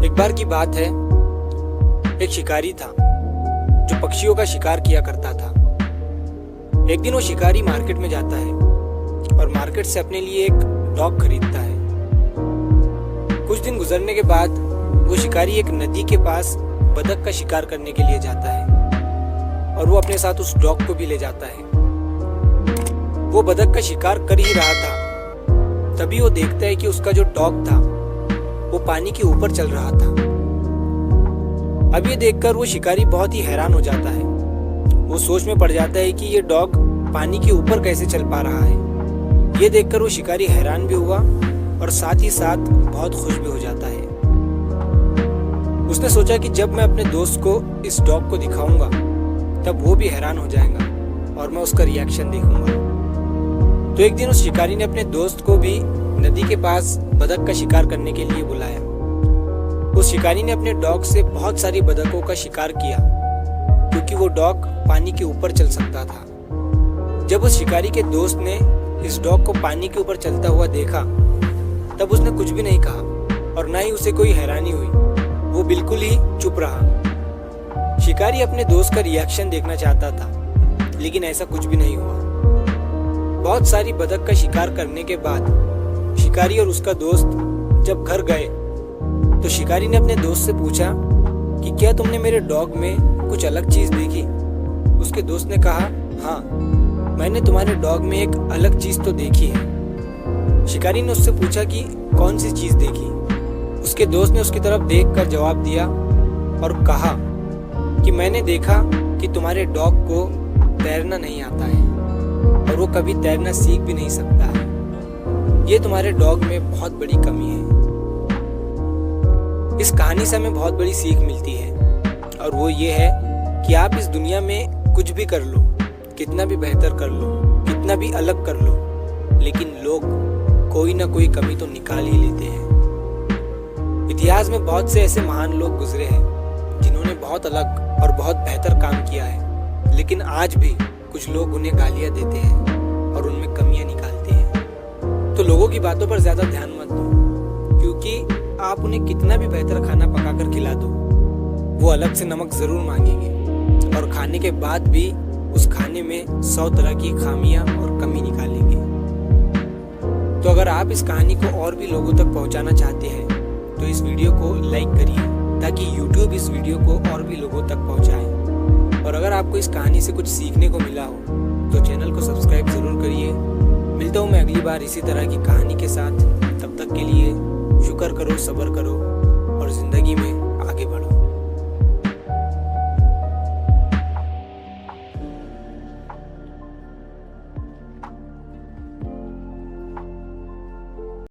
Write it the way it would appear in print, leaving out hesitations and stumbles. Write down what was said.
एक बार की बात है, एक शिकारी था जो पक्षियों का शिकार किया करता था। एक दिन वो शिकारी मार्केट में जाता है और मार्केट से अपने लिए एक डॉग खरीदता है। कुछ दिन गुजरने के बाद वो शिकारी एक नदी के पास बतख का शिकार करने के लिए जाता है और वो अपने साथ उस डॉग को भी ले जाता है। वो बतख का शिकार कर ही रहा था, तभी वो देखता है कि उसका जो डॉग था वो पानी के ऊपर चल रहा था। अब ये देखकर वो शिकारी बहुत ही हैरान हो जाता है। वो सोच में पड़ जाता है कि ये डॉग पानी के ऊपर कैसे चल पा रहा है। ये देखकर वो शिकारी हैरान भी हुआ और साथ ही साथ बहुत खुश भी हो जाता है। उसने सोचा कि जब मैं अपने दोस्त को इस डॉग को दिखाऊंगा तब वो भी हैरान हो जाएगा और मैं उसका रिएक्शन देखूंगा। तो एक दिन उस शिकारी ने अपने दोस्त को भी नदी के पास बतख का शिकार करने के लिए बुलाया। उस शिकारी ने अपने डॉग से बहुत सारी बतखों का शिकार किया क्योंकि वो डॉग पानी के ऊपर चल सकता था। जब उस शिकारी के दोस्त ने इस डॉग को पानी के ऊपर चलता हुआ देखा तब उसने कुछ भी नहीं कहा और ना ही उसे कोई हैरानी हुई। वो बिल्कुल ही चुप रहा। शिकारी अपने दोस्त का रिएक्शन देखना चाहता था, लेकिन ऐसा कुछ भी नहीं हुआ। बहुत सारी बतख का शिकार करने के बाद शिकारी और उसका दोस्त जब घर गए तो शिकारी ने अपने दोस्त से पूछा कि क्या तुमने मेरे डॉग में कुछ अलग चीज देखी? उसके दोस्त ने कहा, हाँ, मैंने तुम्हारे डॉग में एक अलग चीज तो देखी है। शिकारी ने उससे पूछा कि कौन सी चीज देखी? उसके दोस्त ने उसकी तरफ देखकर जवाब दिया और कहा कि मैंने देखा कि तुम्हारे डॉग को तैरना नहीं आता है और वो कभी तैरना सीख भी नहीं सकता है। ये तुम्हारे डॉग में बहुत बड़ी कमी है। इस कहानी से हमें बहुत बड़ी सीख मिलती है और वो ये है कि आप इस दुनिया में कुछ भी कर लो, कितना भी बेहतर कर लो, कितना भी अलग कर लो, लेकिन लोग कोई ना कोई कमी तो निकाल ही लेते हैं। इतिहास में बहुत से ऐसे महान लोग गुजरे हैं जिन्होंने बहुत अलग और बहुत बेहतर काम किया है, लेकिन आज भी कुछ लोग उन्हें गालियां देते हैं और उनमें कमियां निकालते हैं। तो लोगों की बातों पर ज्यादा ध्यान मत दो, क्योंकि आप उन्हें कितना भी बेहतर खाना पकाकर खिला दो, वो अलग से नमक जरूर मांगेंगे और खाने के बाद भी उस खाने में 100 तरह की खामियां और कमी निकालेंगे। तो अगर आप इस कहानी को और भी लोगों तक पहुंचाना चाहते हैं तो इस वीडियो को लाइक करिए ताकि YouTube इस वीडियो को और भी लोगों तक पहुंचाए। और अगर आपको इस कहानी से कुछ सीखने को मिला हो तो चैनल को सब्सक्राइब जरूर करिए। मिलता हूँ मैं अगली बार इसी तरह की कहानी के साथ। तब तक के लिए शुक्र करो, सब्र करो और जिंदगी में